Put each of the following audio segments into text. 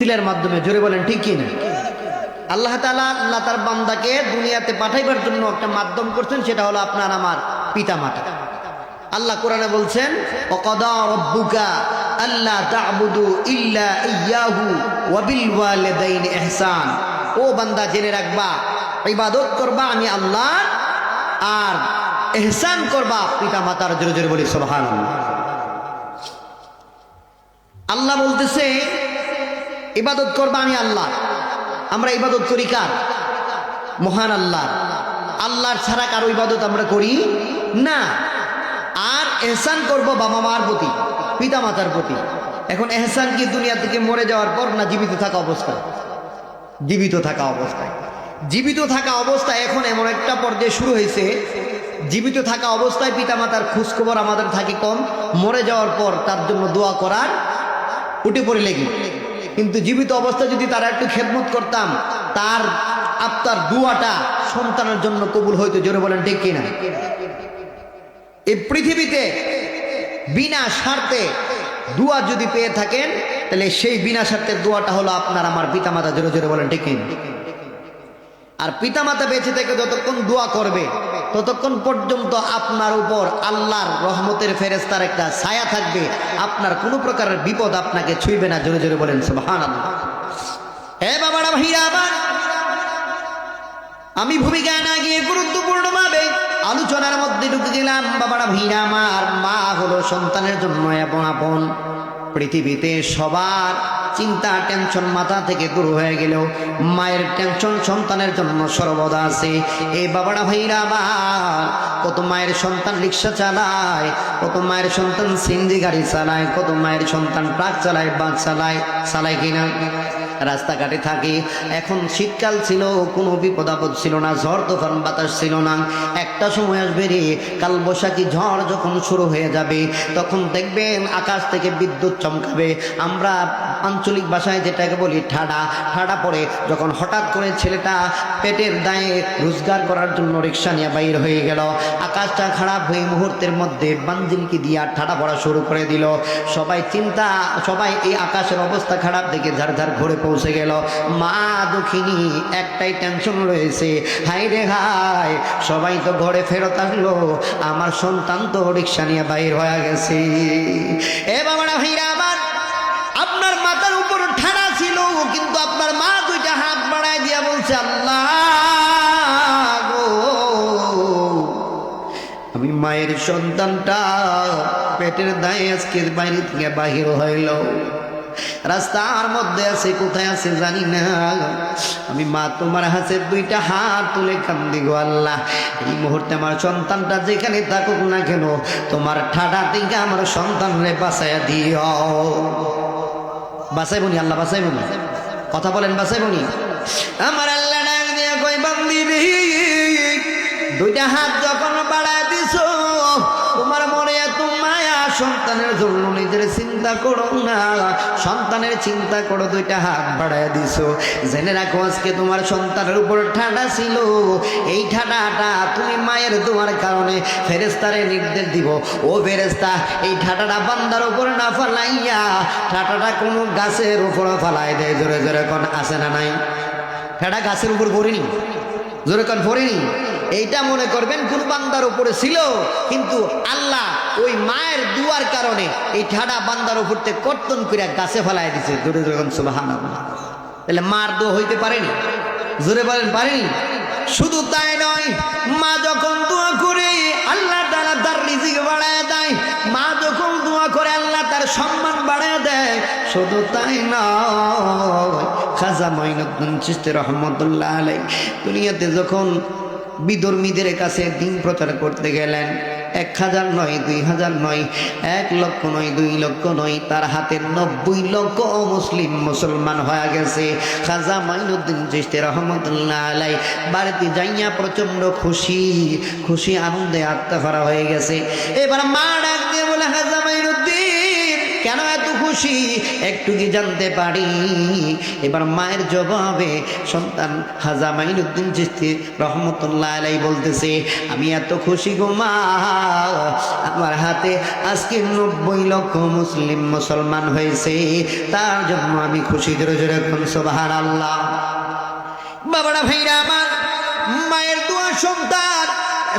সিলের মাধ্যমে, জোরে বলেন ঠিক কি না? আল্লাহ তাআলা আল্লাহ তার বান্দাকে দুনিয়াতে পাঠাইবার জন্য একটা মাধ্যম করছেন, সেটা হলো আপনার আমার পিতা মাতা। আল্লাহ কোরআনে বলছেন, ওয়াকাদা রাব্বুকা আল্লা তা'বুদু ইল্লা ইয়্যাহু ওয়া বিল ওয়ালিদাইনি ইহসান। ও বান্দা, জেনে রাখবা ইবাদত করবা আমি আল্লাহ, আর ইহসান করবা পিতা মাতার। জোরে জোরে বলি সুবহানাল্লাহ। আল্লাহ বলতেছে ইবাদত করবা আমি আল্লাহ। আমরা ইবাদত করি কার? মহান আল্লাহ। আল্লাহর ছাড়া কারো ইবাদত আমরা করি না। আর এহসান করব বাবা মার প্রতি, পিতা মাতার প্রতি। এখন এহসান কি দুনিয়া থেকে মরে যাওয়ার পর, না জীবিত থাকা অবস্থায়? জীবিত থাকা অবস্থায়। জীবিত থাকা অবস্থায় এখন এমন একটা পর্যায়ে শুরু হয়েছে, জীবিত থাকা অবস্থায় পিতা মাতার খোঁজখবর আমাদের থাকে কম, মরে যাওয়ার পর তার জন্য দোয়া করার উঠে পড়ে লেগে। কিন্তু জীবিত অবস্থায় যদি তারা একটু খেদমত করতাম, তার আপনার দুয়াটা সন্তানের জন্য কবুল হইতো। জোরে বলেন ঠিক কিনা? এই পৃথিবীতে বিনা স্বার্থে দুয়া যদি পেয়ে থাকেন, তাহলে সেই বিনা স্বার্থের দোয়াটা হলো আপনার আমার পিতা মাতা। জোরে জোরে বলেন ঠিক কিনা? আর পিতা মাতা বেঁচে থেকে যতক্ষণ দোয়া করবে, ততক্ষণ পর্যন্ত আপনার উপর আল্লাহর রহমতের ফেরেশতার একটা ছায়া থাকবে, আপনার কোনো প্রকারের বিপদ আপনাকে ছুঁইবে না। জোরে জোরে বলেন সুবহানাল্লাহ। হে বাবারা ভাইরা আমার, আমি ভূমিকায় না গিয়ে গুরুত্বপূর্ণভাবে আলোচনার মধ্যে ঢুকে গেলাম। বাবারা ভাইরা আমার, মা হলো সন্তানের জন্য আপন আপন। পৃথিবীতে সবার চিন্তা টেনশন মাথা থেকে দূর হয়ে গেলেও মায়ের টেনশন সন্তানের জন্য সর্বদা আছে। এই বাবারা ভাইরা আমার, কত মায়ের সন্তান রিক্সা চালায়, কত মায়ের সন্তান সিএনজি গাড়ি চালায়, কত মায়ের সন্তান ট্রাক চালায়, বাস চালায় কিনা, রাস্তাঘাটে থাকে। এখন শীতকাল ছিল, কোনো বিপদ আপদ ছিল না, ঝড় তুফান বাতাস ছিল না। একটা সময় আসবে রে, কালবৈশাখী ঝড় যখন শুরু হয়ে যাবে, তখন দেখবেন আকাশ থেকে বিদ্যুৎ চমকাবে। আমরা আঞ্চলিক ভাষায় যেটাকে বলি ঠাডা, ঠাডা পড়ে যখন হঠাৎ করে ছেলেটা পেটের দায়ে রোজগার করার জন্য রিক্সা নিয়ে বাইর হয়ে গেল, আকাশটা খারাপ হয়ে মুহূর্তের মধ্যে বানজিলকি দিয়া ঠাডা পড়া শুরু করে দিল। সবাই এই আকাশের অবস্থা খারাপ দেখে ঝাড় ঝাড় ঘুরে পৌঁছে গেল। মা দুঃখিনী, একটাই টেনশন রয়েছে, হাই রে হাই, সবাই তো ঘরে ফেরত আসলো, আমার সন্তান তো রিক্সা নিয়ে বাইর হয়ে গেছে। এ বাবারা ভাইরা আমার, আপনার মাথার উপর ঠাড়া ছিল, কিন্তু আপনার মা দুইটা হাত বাড়ায় দিয়া বলছে, আল্লাহ গো, আমি মায়ের সন্তানটা পেটের দায়ে আজকের বাইরে থেকে বাহির হইল, রাস্তার মধ্যে আছে, কোথায় আছে জানি না। আমি মা তোমার হাতের দুইটা হাত তুলে কান্দি গো আল্লাহ, এই মুহূর্তে আমার সন্তানটা যেখানে থাকুক না কেন, তোমার ঠাডা থেকে আমার সন্তানরে বাঁচাইয়া দিও। বাঁচাইবনি আল্লাহ, বাঁচাইবনি? কথা বলেন, বাঁচাইবনি? আমার আল্লাহ ডাক দিয়া কই, বান্দি রে, দুইটা হাত যখন বাড়ায় দিছো, তোমার মনে এত মায়া, সন্তানের জন্য নিজের চিন্তা করো না, সন্তানের চিন্তা করো, দুইটা হাত বাড়ায় দিছো। জেনে রাখো, আজকে তোমার সন্তানের উপর ঠাডা ছিল, এই ঠাডাটা তুমি মায়ের দোয়ার কারণে ফেরেশতারে নির্দেশ দিব, ও ফেরেশতা, এই ঠাডাটা বান্দার উপর না ফালাইয়া ঠাডাটা কোনো গাছের উপর ফালাই দেয়। জোরে জোরে কোন আছে না নাই? ঠাডা গাছের উপর পড়েনি, জোরে কোন পড়েনি। এইটা মনে করবেন কোন বান্দার উপরে ছিল, কিন্তু আল্লাহ ওই মায়ের দুয়ার কারণে এই ঠাডা বান্দার উপর থেকে কর্তন করে গাছে ফেলাই দিছে। জোরে জোরে সুবহানাল্লাহ। তাহলে মার দোয়া হইতে পারেনি? জোরে বলেন, পারেনি? শুধু তাই নয়, মা যখন দোয়া করে আল্লাহ তাআলা তার রিজিক বাড়ায় দেয়, মা যখন দোয়া করে আল্লাহ তার সম্মান বাড়ায় দেয়। শুধু তাই নয়, খাজা মঈনুদ্দিন চিশতি রহমাতুল্লাহ আলাইহি দুনিয়াতে যখন বিধর্মীদের কাছে দিন প্রচার করতে গেলেন, 1000 নয়, 2000 নয়, 1 লক্ষ নয়, 2 লক্ষ নয়, তার হাতে 90 লক্ষ মুসলমান হয়ে গেছে। খাজা মঈনুদ্দিন চিশতি রহমাতুল্লাহ আলাইহি বাড়িতে যাইয়া প্রচন্ড খুশি আনন্দে আত্মহারা হয়ে গেছে। এবার মা ডাক দিয়ে বলে, খাজা মঈনুদ্দিন কেন এত খুশি একটু কি জানতে পারি? এবার মায়ের জবাবে সন্তান হাজা মাইনুদ্দিন চিশতি রহমতুল্লাহ আলাইহি বলতেছে, আমি এত খুশি গো মা, আমার হাতে আজকে 90 লক্ষ মুসলিম মুসলমান হয়েছে, তার জন্য আমি খুশি। জোরে জোরে কোন সুবহানাল্লাহ। বাবারা ভাইরা আমার, মায়ের দোয়া সন্তান,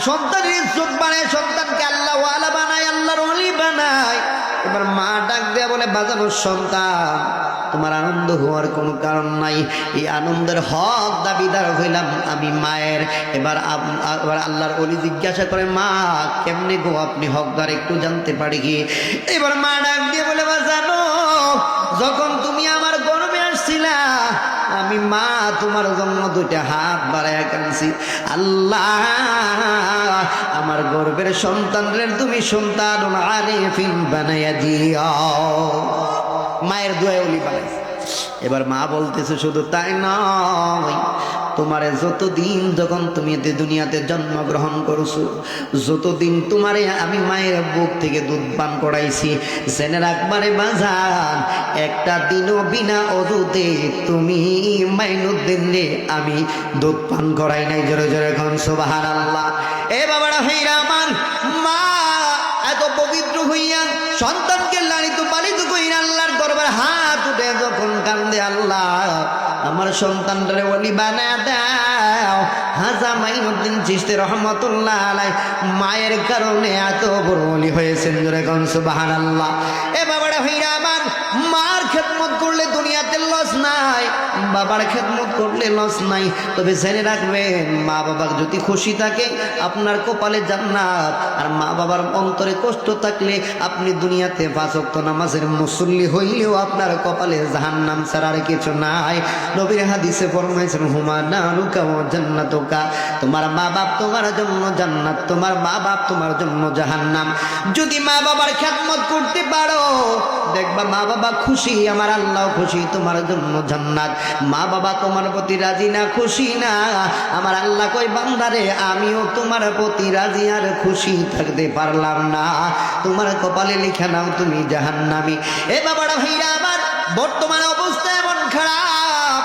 সন্তানের ইজ্জত বানায়, সন্তানকে আল্লাহ ওয়ালা বানায়, আল্লাহর ওলি বানায়। এবার মা ডাক দেয়া বলে, বাজানো সন্তান, তোমার আনন্দ হওয়ার কোনো কারণ নাই, এই আনন্দের হক দাবিদার হইলাম আমি মায়ের। এবার আল্লাহর ওলি জিজ্ঞাসা করে, মা কেমনে গো আপনি হকদার, একটু জানতে পারি কি? এবার মা ডাক দিয়ে বলে, বাজানো যখন তুমি আমার গর্ভে আসছিলা, আমি মা তোমার জন্য 2টা হাত বাড়াইয়া কাঁদছি, আল্লাহ আমার গর্ভের সন্তানদের তুমি সন্তানুল আরিফিন বানাইয়া দিও। মায়ের দোয়ায় ওলি বানাইছে। এবার মা বলতেছে, শুধু তাই নয়, তোমারে যতদিন যখন তুমি দুনিয়াতে জন্মগ্রহণ করছো, যতদিন তোমারে আমি মায়ের বুক থেকে দুধ পান করাইছি, জেনে রাখবারে বাজান, একটা দিনও বিনা অজুতে তুমি মাইনুদ্দিন রে আমি দুধ পান করাই নাই। জোরে জোরে কোন সুবহানাল্লাহ। এ বাবারা ভাইরা আমার, মা এত পবিত্র হইয়া সন্তানকে লালিত পালিত কইরা আল্লাহর দরবারে হাত উঠে যখন কান্দে, আল্লাহ আমার সন্তানরে ওলি বানায় দাও। হাজা মাইনুদ্দিন চিশতি রহমতুল্লাহ আলাইহি মায়ের কারণে এত বড় ওলি হয়েছেন। জোরে কোন সুবহানাল্লাহ। এ বাবারা ভাইরা আমার, মার খেদমত করলে দুনিয়াতে লস নাই, বাবার খেদমত করলে লস নাই। তবে জেনে রাখবেন, মা বাবা যদি খুশি থাকে আপনার কপালে জান্নাত, আর মা বাবার অন্তরে কষ্ট থাকলে আপনি দুনিয়াতে 5 ওয়াক্ত নামাজের মুসল্লি হইলেও আপনার কপালে জাহান্নাম ছাড়া আর কিছু নাই। নবীর হাদিসে ফরমাইছেন, হুমা নারুকা ওয়া জান্নাতুকা, তোমার মা বাপ তোমার জন্য জান্নাত, তোমার মা বাপ তোমার জন্য জাহান্নাম। যদি মা বাবার খেদমত করতে পারো, দেখবা মা বাবা খুশি, আমার আল্লাহ খুশি, তোমার জন্য জান্নাত। মা বাবা তোমার প্রতি রাজি না, খুশি না, আমার আল্লাহ কই, বান্দারে আমিও তোমার প্রতি রাজি আর খুশি থাকতে পারলাম না, তোমার কপালে লিখে নাও তুমি জাহান্নামী। এ বাবারা ভাইরা আমার, বর্তমান অবস্থা এমন খারাপ,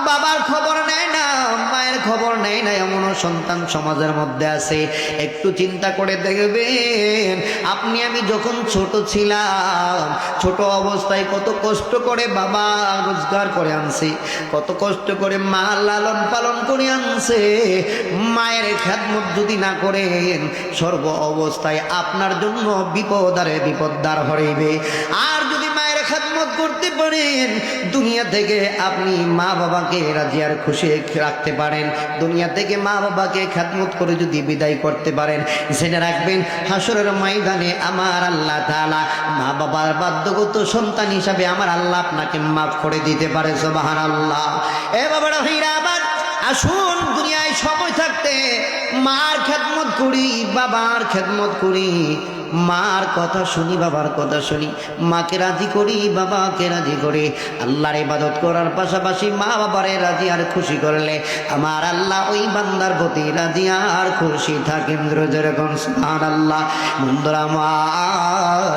বাবার খবর নেয় না, মায়ের খবর নেয় না, এমন সন্তান সমাজের মধ্যে আছে। একটু চিন্তা করে দেখবেন, আপনি আমি যখন ছোট ছিলাম, ছোট অবস্থায় কত কষ্ট করে বাবা রোজগার করে আনছে, কত কষ্ট করে মা লালন পালন করে আনছে। মায়ের খেদমত যদি না করেন, সর্ব অবস্থায় আপনার জন্য বিপদ হইবে। আর যদি মায়ের খেদমত করতে পারেন, দুনিয়া থেকে আপনি মা বাবাকে রাজি আর খুশি রাখতে পারেন, দুনিয়া থেকে মা বাবাকে খেদমত করে যদি বিদায় করতে পারেন, জেনে রাখবেন হাসরের ময়দানে আমার আল্লাহ তাআলা মা বাবার বাধ্যগত সন্তান হিসাবে আমার আল্লাহ আপনাকে মাফ করে দিতে পারে। সুবহানাল্লাহ। এ বাবারা ভাইরা আমার, আসুন দুনিয়ায় সময় থাকতে মার খেদমত করি, বাবার খেদমত করি, মার কথা শুনি, বাবার কথা শুনি, মাকে রাজি করি, বাবাকে রাজি করি। আল্লাহর ইবাদত করার পাশাপাশি মা বাবারে রাজি আর খুশি করলে আমার আল্লাহ ওই বান্দার প্রতি রাজি আর খুশি থাকেন। যেরকম সুবহানাল্লাহ। বন্ধুরা আমার,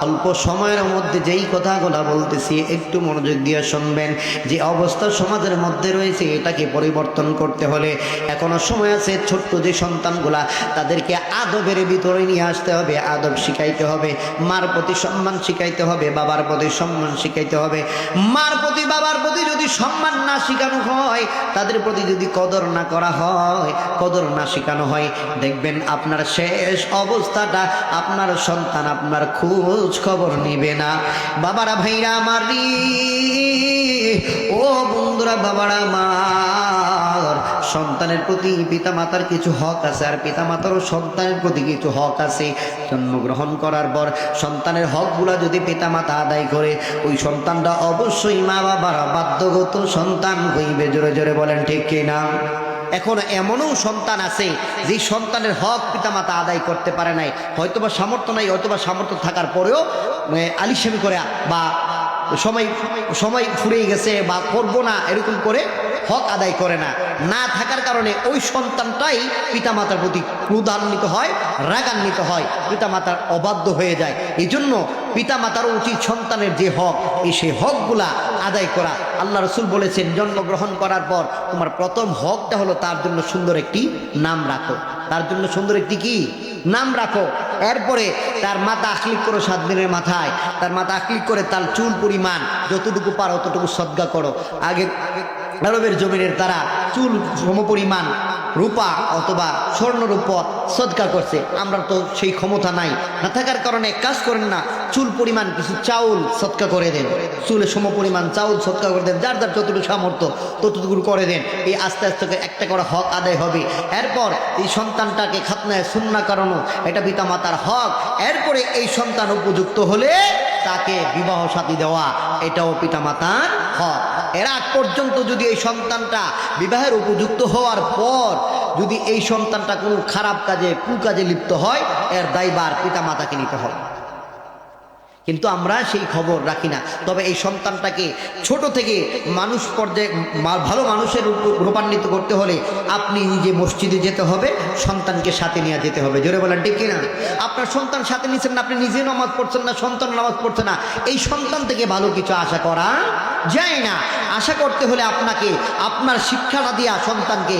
অল্প সময়ের মধ্যে যেই কথাগুলো বলতেছি একটু মনোযোগ দিয়ে শুনবেন। যে অবস্থা সমাজের মধ্যে রয়েছে, এটাকে পরিবর্তন করতে হলে এখনো সময় আছে। ছোট্ট যে সন্তানগুলা, তাদেরকে আদবের ভিতরে নিয়ে আসতে হবে, আদব শিখাইতে হবে, মার প্রতি সম্মান শিখাইতে হবে, বাবার প্রতি সম্মান শিখাইতে হবে। মার প্রতি বাবার প্রতি যদি সম্মান না শিখানো হয়, তাদের প্রতি যদি কদর না করা হয়, কদর না শিখানো হয়, দেখবেন আপনার শেষ অবস্থাটা, আপনার সন্তান আপনার খোঁজ খবর নিবে না। বাবারা ভাইরা আমার, ও বন্ধুরা, বাবারা আমার, সন্তানের প্রতি পিতা মাতার কিছু হক আছে, আর পিতা মাতারও সন্তানের প্রতি কিছু হক আছে। জন্মগ্রহণ করার পর সন্তানের হকগুলা যদি পিতা মাতা আদায় করে, ওই সন্তানটা অবশ্যই মা বাবার বাধ্যগত সন্তান হইবে। জোরে জোরে বলেন ঠিক কিনা? এখন এমনও সন্তান আছে যে সন্তানের হক পিতামাতা আদায় করতে পারে নাই, হয়তোবা সামর্থ্য নাই, হয়তোবা সামর্থ্য থাকার পরেও আলিশামি করে বা সময় ফুরিয়ে গেছে বা করবো না এরকম করে হক আদায় করে না। না থাকার কারণে ওই সন্তানটাই পিতামাতার প্রতি ক্রোধান্বিত হয়, রাগান্বিত হয়, পিতামাতার অবাধ্য হয়ে যায়। এই জন্য পিতামাতারও উচিত সন্তানের যে হক সেই হকগুলা আদায় করা। আল্লাহ রসুল বলেছেন, জন্মগ্রহণ করার পর তোমার প্রথম হকটা হলো তার জন্য সুন্দর একটি নাম রাখো, তার জন্য সুন্দর একটি কি নাম রাখো। এরপরে তার মাথা আখলিক করো 7 দিনের মাথায়, তার মাথা আখলিক করে তার চুল পরিমাণ যতটুকু পারো ততটুকু সদকা করো। আগে আরবের জমিনের তারা চুল সমপরিমাণ রূপা অথবা স্বর্ণরূপ সদকা করছে। আমরা তো সেই ক্ষমতা নাই, না থাকার কারণে এক কাজ করেন না, চুল পরিমাণ কিছু চাউল সদকা করে দেন, চুলের সমপরিমাণ চাউল সদকা করে দেন, যার যার যতটুকু সামর্থ্য ততটুকু করে দেন। এই আস্তে আস্তে একটা করে হক আদায় হবে। এরপর এই সন্তানটাকে খাতনায় সুন্নাহ করানো, এটা পিতামাতার হক। এরপরে এই সন্তান উপযুক্ত হলে তাকে বিবাহ সাথী দেওয়া, এটাও পিতামাতার হক। এর আগ পর্যন্ত যদি এই সন্তানটা বিবাহের উপযুক্ত হওয়ার পর যদি এই সন্তানটা কোনো খারাপ কাজে কুকাজে লিপ্ত হয়, এর দায়ভার পিতামাতাকে নিতে হবে। কিন্তু আমরা সেই খবর রাখি না। তবে এই সন্তানটাকে ছোট থেকে মানুষ পর্যায়ে ভালো মানুষের রূপান্বিত করতে হলে আপনি নিজে মসজিদে যেতে হবে, সন্তানকে সাথে নিয়ে যেতে হবে। জোরে বলেন ঠিক কিনা? আপনার সন্তান সাথে নিচ্ছেন না, আপনি নিজে নামাজ পড়ছেন না, সন্তান নামাজ পড়ছে না, এই সন্তান থেকে ভালো কিছু আশা করা যায় না। আশা করতে হলে আপনাকে আপনার শিক্ষাটা দিয়া সন্তানকে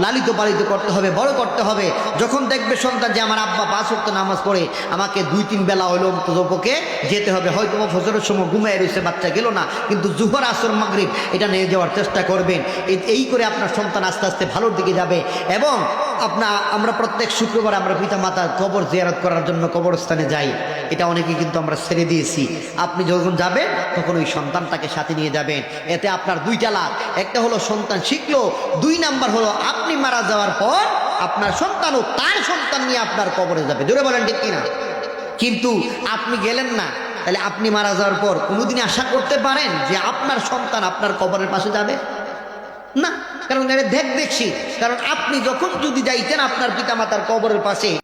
লালিত পালিত করতে হবে, বড় করতে হবে। যখন দেখবে সন্তান যে আমার আব্বা 5 ওয়াক্ত নামাজ পড়ে, আমাকে 2-3 বেলা হলো অন্ততপক্ষে যেতে হবে। হয়তো ফজরের সময় ঘুমিয়ে রয়েছে, বাচ্চা গেল না, কিন্তু জুহর আসর মাগরিব এটা নিয়ে যাওয়ার চেষ্টা করবেন। এই করে আপনার সন্তান আস্তে আস্তে ভালোর দিকে যাবে। এবং আমরা প্রত্যেক শুক্রবার আমরা পিতা মাতার কবর জিয়ারত করার জন্য কবরস্থানে যাই, এটা অনেকে কিন্তু আমরা ছেড়ে দিয়েছি। আপনি যখন যাবেন তখন ওই সন্তানটাকে সাথে নিয়ে যাবেন। এতে আপনার 2টা লাভ, একটা হলো সন্তান শিখলো, 2 নাম্বার হলো আপনি মারা যাওয়ার পর আপনার সন্তানও তার সন্তান নিয়ে আপনার কবরে যাবে। জোরে বলেন ঠিক কিনা? কিন্তু আপনি গেলেন না, তাহলে আপনি মারা যাওয়ার পর কোনোদিন আশা করতে পারেন যে আপনার সন্তান আপনার কবরের পাশে যাবে না? কারণ দেখছি, কারণ আপনি যখন যদি যাইতেন আপনার পিতামাতার কবরের পাশে,